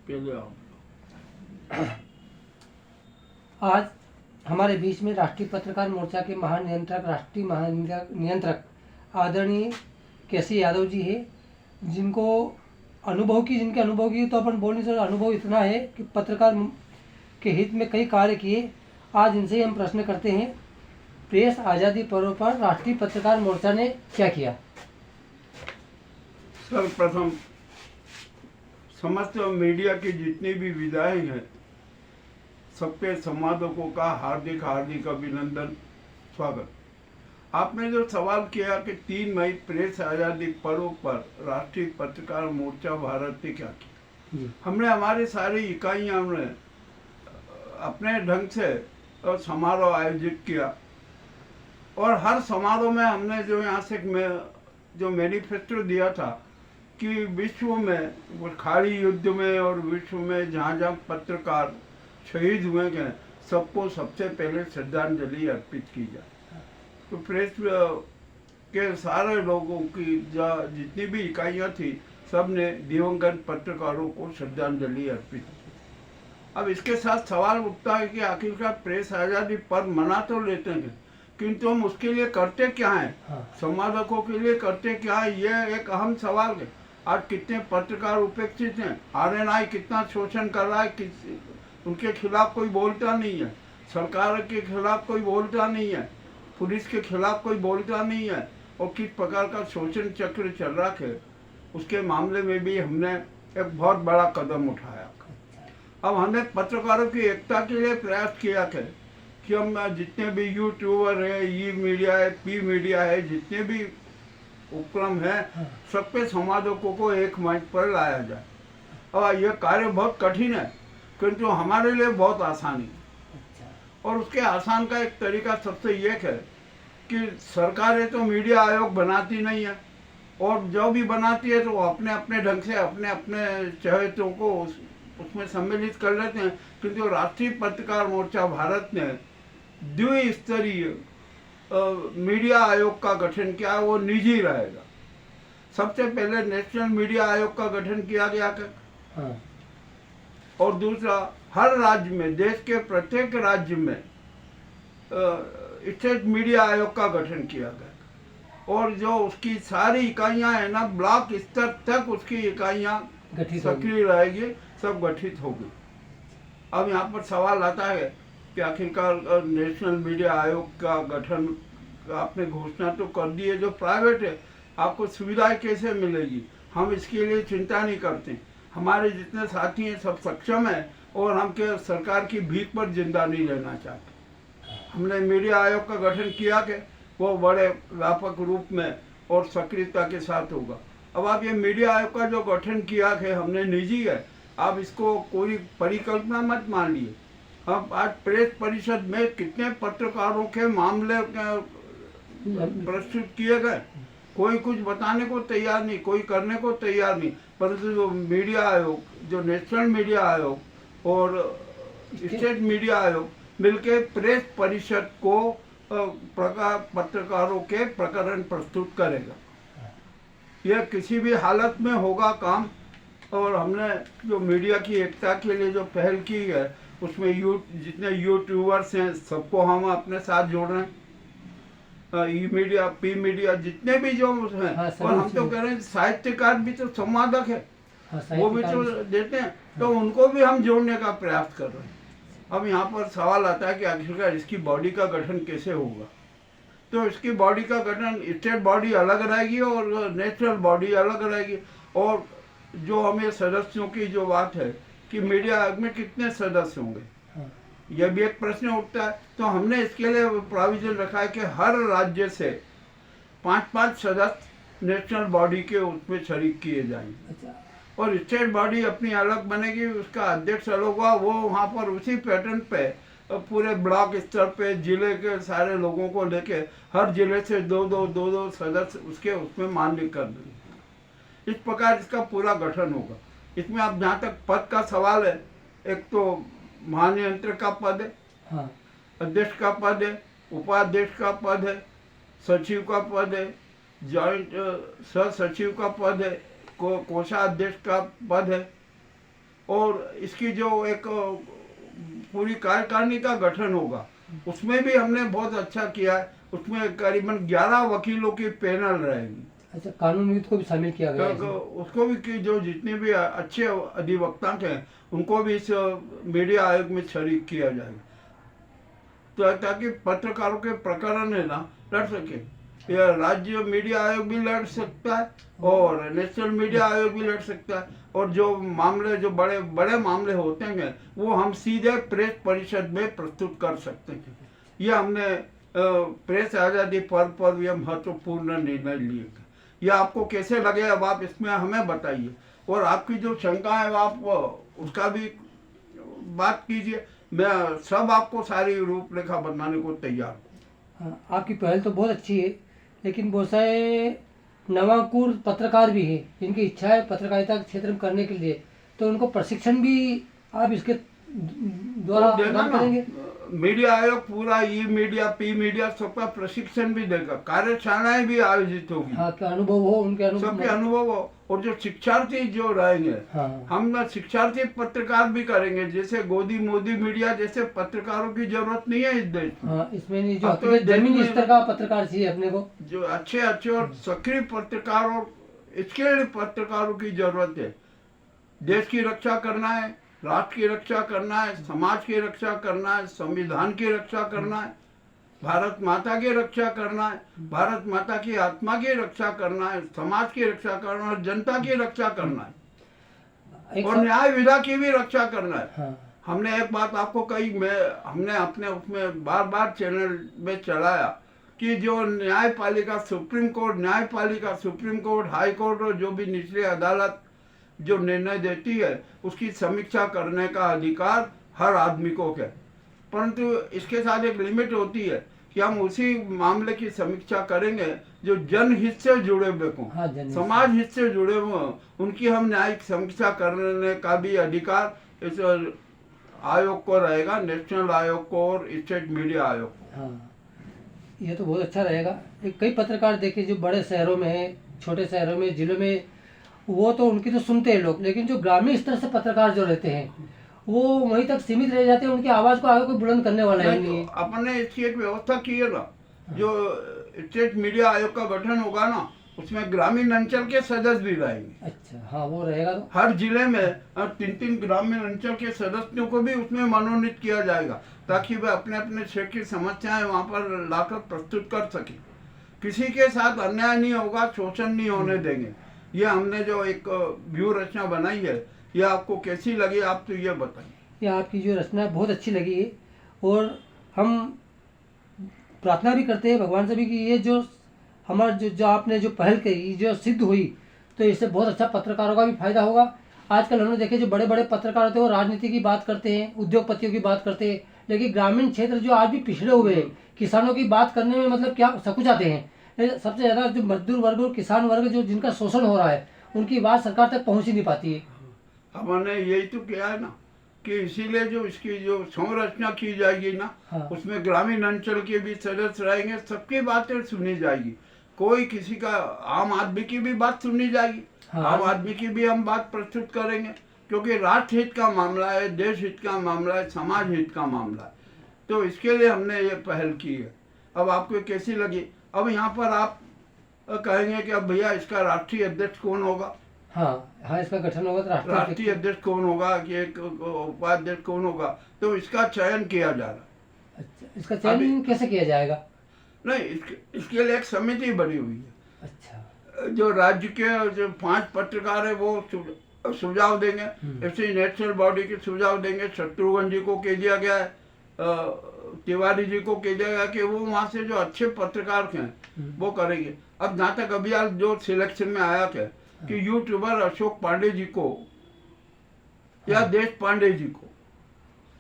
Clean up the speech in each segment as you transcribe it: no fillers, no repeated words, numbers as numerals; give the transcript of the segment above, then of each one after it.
पहले आओ। आज हमारे बीच में राष्ट्रीय पत्रकार मोर्चा के महानियंत्रक राष्ट्रीय महानियंत्रक आदरणीय केसी यादव जी है, जिनके अनुभव की तो अपन बोल नहीं सकते। अनुभव इतना है कि पत्रकार के हित में कई कार्य किए। आज इनसे हम प्रश्न करते हैं, प्रेस आज़ादी पर्व पर राष्ट्रीय पत्रकार मोर्चा ने क्या किया। सर्वप्रथम समस्त मीडिया की जितनी भी विधायक हैं, सबके संवादकों का हार्दिक हार्दिक अभिनंदन, स्वागत। आपने जो सवाल किया कि 3 मई प्रेस आज़ादी पर्व पर राष्ट्रीय पत्रकार मोर्चा भारत ने क्या किया, हमने हमारी सारी इकाइयों में अपने ढंग से समारोह आयोजित किया और हर समारोह में हमने जो यहाँ से जो मैनिफेस्टो दिया था कि विश्व में खाड़ी युद्ध में और विश्व में जहाँ जहाँ पत्रकार शहीद हुए हैं, सबको सबसे पहले श्रद्धांजलि अर्पित की जाए। तो प्रेस के सारे लोगों की जितनी भी इकाइयाँ थी, सब ने दिवंगत पत्रकारों को श्रद्धांजलि अर्पित की। अब इसके साथ सवाल उठता है कि आखिरकार प्रेस आज़ादी पर मना तो लेते हैं, किंतु हम उसके लिए करते क्या हैं, संवादकों के लिए करते क्या है, ये एक अहम सवाल है। आज कितने पत्रकार उपेक्षित हैं, आरएनआई कितना शोषण कर रहा है, उनके खिलाफ कोई बोलता नहीं है, सरकार के खिलाफ कोई बोलता नहीं है, पुलिस के खिलाफ कोई बोलता नहीं है, और किस प्रकार का शोषण चक्र चल रहा है, उसके मामले में भी हमने एक बहुत बड़ा कदम उठाया। अब हमने पत्रकारों की एकता के लिए प्रयास किया है कि हम जितने भी यूट्यूबर है, ई मीडिया है, पी मीडिया है, जितने भी उपक्रम है, सब पे संवादकों को एक मंच पर लाया जाए। और यह कार्य बहुत कठिन है, किंतु हमारे लिए बहुत आसानी है। और उसके आसान का एक तरीका सबसे ये है कि सरकारें तो मीडिया आयोग बनाती नहीं है, और जो भी बनाती है तो वो अपने अपने ढंग से अपने अपने चहेतों को उसमें सम्मिलित कर लेते हैं। किंतु राष्ट्रीय पत्रकार मोर्चा भारत ने द्विस्तरीय मीडिया आयोग का गठन किया, वो निजी रहेगा। सबसे पहले नेशनल मीडिया आयोग का गठन किया गया है, और दूसरा हर राज्य में, देश के प्रत्येक राज्य में स्टेट मीडिया आयोग का गठन किया गया, और जो उसकी सारी इकाइयां है ना, ब्लॉक स्तर तक उसकी इकाइयां सक्रिय रहेगी, सब गठित होगी। अब यहाँ पर सवाल आता है कि आखिरकार नेशनल मीडिया आयोग का गठन आपने घोषणा तो कर दी है, जो प्राइवेट है, आपको सुविधाएं कैसे मिलेगी। हम इसके लिए चिंता नहीं करते, हमारे जितने साथी हैं सब सक्षम हैं, और हम के सरकार की भीख पर जिंदा नहीं रहना चाहते। हमने मीडिया आयोग का गठन किया कि वो बड़े व्यापक रूप में और सक्रियता के साथ होगा। अब आप ये मीडिया आयोग का जो गठन किया है, हमने निजी है, आप इसको कोई परिकल्पना मत मान लिए। अब आज प्रेस परिषद में कितने पत्रकारों के मामले प्रस्तुत किए गए, कोई कुछ बताने को तैयार नहीं, कोई करने को तैयार नहीं, परंतु जो मीडिया आयोग, जो नेशनल मीडिया आयोग और स्टेट मीडिया आयोग मिलके प्रेस परिषद को पत्रकारों के प्रकरण प्रस्तुत करेगा। यह किसी भी हालत में होगा काम। और हमने जो मीडिया की एकता के लिए जो पहल की है, उसमें जितने यूट्यूबर्स हैं सबको हम अपने साथ जोड़ रहे हैं, ई मीडिया, पी मीडिया, जितने भी जो हैं। और हम तो कह रहे हैं साहित्यकार भी तो संवादक है, वो भी तो देते हैं, तो उनको भी हम जोड़ने का प्रयास कर रहे हैं। अब यहाँ पर सवाल आता है कि आखिरकार इसकी बॉडी का गठन कैसे होगा। तो इसकी बॉडी का गठन, स्टेट बॉडी अलग रहेगी और नेशनल बॉडी अलग रहेगी। और जो हमें सदस्यों की जो बात है कि मीडिया आयोग में कितने सदस्य होंगे, यह भी एक प्रश्न उठता है। तो हमने इसके लिए प्रोविजन रखा है कि हर राज्य से 5-5 सदस्य नेशनल बॉडी के उसमें शरीक किए जाएंगे, और स्टेट बॉडी अपनी अलग बनेगी, उसका अध्यक्ष अलग होगा। वो वहाँ पर उसी पैटर्न पे पूरे ब्लॉक स्तर पे जिले के सारे लोगों को लेके हर जिले से दो सदस्य उसमें मान्य कर देंगे। इस प्रकार इसका पूरा गठन होगा। इसमें अब जहाँ तक पद का सवाल है, एक तो महानियंत्रक का पद है, अध्यक्ष का पद है, उपाध्यक्ष का पद है, सचिव का पद है, जॉइंट सह सचिव का पद है, कोषाध्यक्ष का पद है, और इसकी जो एक पूरी कार्यकारिणी का गठन होगा उसमें भी हमने बहुत अच्छा किया है। उसमें करीबन 11 वकीलों की पैनल रहेगी। अच्छा, कानूनविद को भी शामिल किया गया है तो इसमें। उसको भी कि जो जितने भी अच्छे अधिवक्ता हैं उनको भी इस मीडिया आयोग में शरीक किया जाएगा, तो ताकि पत्रकारों के प्रकरण है ना लड़ सके। यह राज्य मीडिया आयोग भी लड़ सकता है और नेशनल मीडिया आयोग भी लड़ सकता है, और जो मामले जो बड़े बड़े मामले होते हैं वो हम सीधे प्रेस परिषद में प्रस्तुत कर सकते हैं। ये हमने प्रेस आज़ादी पर्व पर यह महत्वपूर्ण निर्णय लिए। ये आपको कैसे लगे अब आप इसमें हमें बताइए, और आपकी जो शंका है आप उसका भी बात कीजिए। मैं सब आपको सारी रूपरेखा बनाने को तैयार हूँ। हाँ, आपकी पहल तो बहुत अच्छी है, लेकिन बहुत सारे नवांकुर पत्रकार भी हैं जिनकी इच्छा है पत्रकारिता के क्षेत्र में करने के लिए, तो उनको प्रशिक्षण भी आप इसके द्वारा देगा प्रदान ना। करेंगे। मीडिया आयोग पूरा ई मीडिया पी मीडिया सबका प्रशिक्षण भी देगा, कार्यशालाएं भी आयोजित होगी। हाँ, क्या अनुभव हो, उनके सबके अनुभव। अनुभव हो, और जो शिक्षार्थी जो रहेंगे हाँ हम ना शिक्षार्थी पत्रकार भी करेंगे। जैसे गोदी मोदी मीडिया जैसे पत्रकारों की जरूरत नहीं है इस देश में। हाँ, इसमें नहीं जो अब तो हकीकत देश जमीनी में- स्तर का पत्रकार चाहिए अपने को। जो अच्छे अच्छे और सक्रिय पत्रकार और स्किल्ड पत्रकारों की जरूरत है। देश की रक्षा करना है, राष्ट्र की रक्षा करना है, समाज की रक्षा करना है, संविधान की रक्षा करना है, भारत माता की रक्षा करना है, भारत माता की आत्मा की रक्षा करना है, समाज की रक्षा करना है, जनता की रक्षा करना है, एक और सब- न्याय विधा की भी रक्षा करना है। हाँ हमने एक बात आपको कही, हमने अपने उसमें बार बार चैनल में चलाया कि जो न्यायपालिका सुप्रीम कोर्ट, न्यायपालिका सुप्रीम कोर्ट, हाई कोर्ट और जो भी निचली अदालत जो निर्णय देती है उसकी समीक्षा करने का अधिकार हर आदमी को है, परंतु इसके साथ एक लिमिट होती है कि हम उसी मामले की समीक्षा करेंगे जो जनहित से जुड़े हुए हों, हाँ, जनहित समाज हित से जुड़े हुए हों, उनकी हम न्यायिक समीक्षा करने का भी अधिकार इस आयोग को रहेगा, नेशनल आयोग को और स्टेट मीडिया आयोग को। हाँ, ये तो बहुत अच्छा रहेगा। एक कई पत्रकार देखे जो बड़े शहरों में है, छोटे शहरों में, जिलों में, वो तो उनकी तो सुनते हैं लोग, लेकिन जो ग्रामीण स्तर से पत्रकार जो रहते हैं वो वहीं तक सीमित रह जाते हैं, उनकी आवाज़ को आगे कोई बुलंद करने वाला ही नहीं है। तो अपन ने इसकी एक व्यवस्था की है ना, जो स्टेट मीडिया आयोग का गठन होगा ना उसमें ग्रामीण अंचल के सदस्य भी रहेंगे। अच्छा, हाँ, वो रहेगा तो। हर जिले में 3-3 ग्रामीण अंचल के सदस्यों को भी उसमें मनोनीत किया जाएगा, ताकि वे अपने अपने क्षेत्र की समस्याएं वहां पर लाकर प्रस्तुत कर सके। किसी के साथ अन्याय नहीं होगा, शोषण नहीं होने देंगे। ये हमने जो एक व्यूह रचना बनाई है, ये आपको कैसी लगी आप तो ये बताइए। ये आपकी जो रचना बहुत अच्छी लगी है, और हम प्रार्थना भी करते हैं भगवान से भी कि ये जो हमारा जो आपने जो पहल करी जो सिद्ध हुई, तो इससे बहुत अच्छा पत्रकारों का भी फायदा होगा। आजकल हमने देखे जो बड़े बड़े पत्रकार होते हैं वो राजनीति की बात करते हैं, उद्योगपतियों की बात करते हैं, लेकिन ग्रामीण क्षेत्र जो आज भी पिछड़े हुए हैं, किसानों की बात करने में मतलब क्या सकुचाते हैं। सबसे ज़्यादा जो मजदूर वर्ग और किसान वर्ग जो जिनका शोषण हो रहा है, उनकी बात सरकार तक पहुँच ही नहीं पाती है। हमने यही तो किया है ना कि इसीलिए जो इसकी जो संरचना की जाएगी ना, हाँ। उसमें ग्रामीण अंचल के भी सदस्य रहेंगे, सबकी बातें सुनी जाएगी। कोई किसी का आम आदमी की भी बात सुनी जाएगी। हाँ। आम आदमी की भी हम बात प्रस्तुत करेंगे, क्योंकि राष्ट्र हित का मामला है, देश हित का मामला है, समाज हित का मामला है। तो इसके लिए हमने ये पहल की है। अब आपको कैसी लगी? अब यहाँ पर आप कहेंगे कि अब भैया इसका राष्ट्रीय अध्यक्ष कौन होगा? हाँ हाँ, इसका गठन होगा तो राष्ट्रीय अध्यक्ष कौन होगा कि एक उपाध्यक्ष कौन होगा? तो इसका चयन किया जा रहा है। अच्छा, इसका चयन कैसे किया जाएगा? नहीं, इसके लिए एक समिति बनी हुई है। अच्छा, जो राज्य के जो 5 पत्रकार है वो सुझाव देंगे, ऐसे नेशनल बॉडी के सुझाव देंगे। शत्रुघ्न जी को कह दिया गया है, तिवारी जी को कह दिया गया कि वो वहाँ से जो अच्छे पत्रकार हैं वो करेंगे। अब जहाँ तक अभी आज जो सिलेक्शन में आया था कि यूट्यूबर अशोक पांडे जी को या देश पांडे जी को,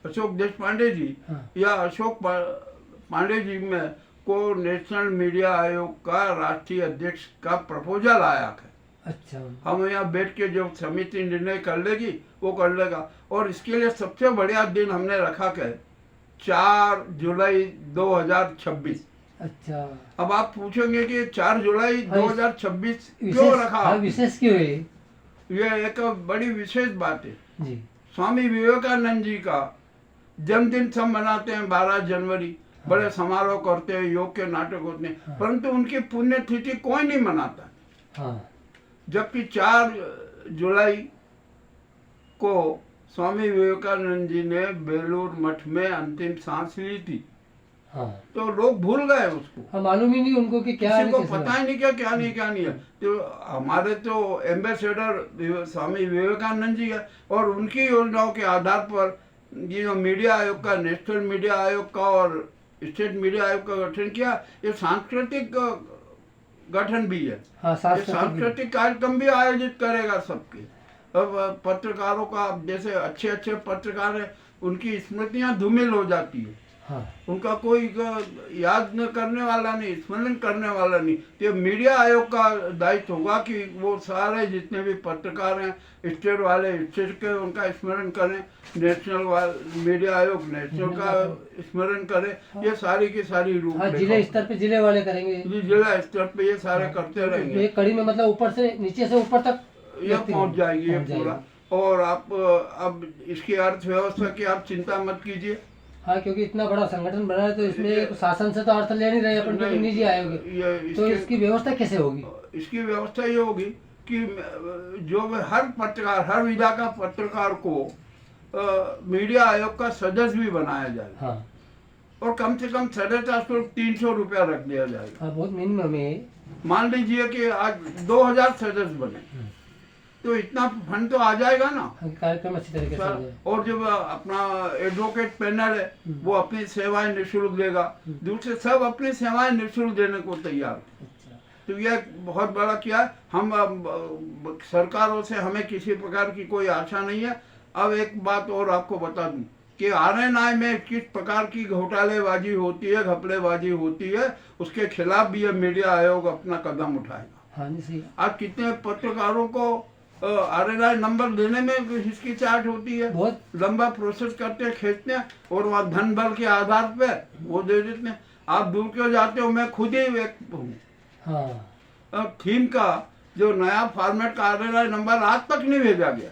अशोक देश पांडे जी या अशोक पांडे जी में को नेशनल मीडिया आयोग का राष्ट्रीय अध्यक्ष का प्रपोजल आया है। अच्छा, हम यहाँ बैठ के जो समिति निर्णय कर लेगी वो कर लेगा। और इसके लिए सबसे बढ़िया दिन हमने रखा है 4 जुलाई 2026। अच्छा, अब आप पूछेंगे कि 4 जुलाई हाँ, 2026 क्यों रखा? हाँ, विशेष क्यों है? ये एक बड़ी विशेष बात है। जी, स्वामी विवेकानंद जी का जन्मदिन सब मनाते हैं 12 जनवरी, बड़े समारोह करते हैं, योग के नाटक होते हैं, हाँ। परंतु उनकी पुण्यतिथि कोई नहीं मनाता। हाँ जबकि 4 जुलाई को स्वामी विवेकानंद जी ने बेलूर मठ में अंतिम सांस ली थी, हाँ तो लोग भूल गए उसको। हाँ, मालूम ही नहीं उनको कि क्या किसी है को कैसे पता ही नहीं क्या नहीं है। तो हमारे तो एम्बेसडर स्वामी विवेकानंद जी है, और उनकी योजनाओं के आधार पर ये जो मीडिया आयोग का, नेशनल मीडिया आयोग का और स्टेट मीडिया आयोग का गठन किया, ये सांस्कृतिक गठन भी है। हाँ, ये सांस्कृतिक कार्यक्रम भी आयोजित करेगा सबके। अब पत्रकारों का, जैसे अच्छे अच्छे पत्रकार हैं, उनकी स्मृतियां धूमिल हो जाती है, हाँ उनका कोई याद न करने वाला नहीं, स्मरण करने वाला नहीं। तो मीडिया आयोग का दायित्व होगा कि वो सारे जितने भी पत्रकार हैं, स्टेट वाले स्टेट के, उनका स्मरण करें, नेशनल मीडिया आयोग नेशनल का स्मरण करे। ये सारी की सारी रूप हाँ, जिले स्तर पे जिले वाले करेंगे, जिला स्तर पे ये सारे करते रहेंगे। एक कड़ी में मतलब ऊपर से नीचे से ऊपर तक ये पहुंच जाएगी ये पूरा। और आप अब इसकी अर्थव्यवस्था की आप चिंता मत कीजिए। हाँ, क्योंकि इतना बड़ा संगठन बना है तो इसमें शासन से तो अर्थ ले नहीं रहे अपन, तो निजी आयोग है। तो इसकी व्यवस्था कैसे होगी? इसकी व्यवस्था ये होगी कि जो हर पत्रकार, हर विधा का पत्रकार को मीडिया आयोग का सदस्य भी बनाया जाएगा। हाँ, और कम से कम 350 रुपया रख दिया जाएगा। हाँ, बहुत मिनिमम है। मान लीजिए कि आज 2000 सदस्य बने, तो इतना फंड तो आ जाएगा ना। कार्यक्रम अच्छी तरीके से हो जाए। और जब अपना एडवोकेट पैनल है, वो अपनी सेवाएं निःशुल्क देगा, दूसरे सब अपनी सेवाएं निःशुल्क देने को तैयार हैं। अच्छा। तो यह बहुत बड़ा क्या है, हम सरकारों से हमें किसी प्रकार की कोई आशा नहीं है। अब एक बात और आपको बता दूं कि RNI में किस प्रकार की घोटालेबाजी होती है, घपलेबाजी होती है, उसके खिलाफ भी यह मीडिया आयोग अपना कदम उठाएगा। हाँ जी, सही। आज कितने पत्रकारों को RNI नंबर लेने में हिचकिचाहट होती है, बहुत लंबा प्रोसेस करते हैं, खींचते हैं, और वहाँ धन बल के आधार पे वो दे देते हैं। आप दूर क्यों जाते हो, मैं खुद ही एक हूँ। हाँ, थीम का जो नया फॉर्मेट का RNI नंबर आज तक नहीं भेजा गया।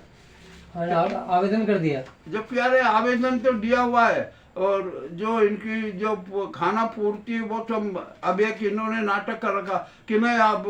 हाँ, आवेदन कर दिया। जबकि अरे आवेदन तो दिया हुआ है, और जो इनकी जो खाना पूर्ति वो तो अब एक इन्होंने नाटक कर रखा कि नहीं, आप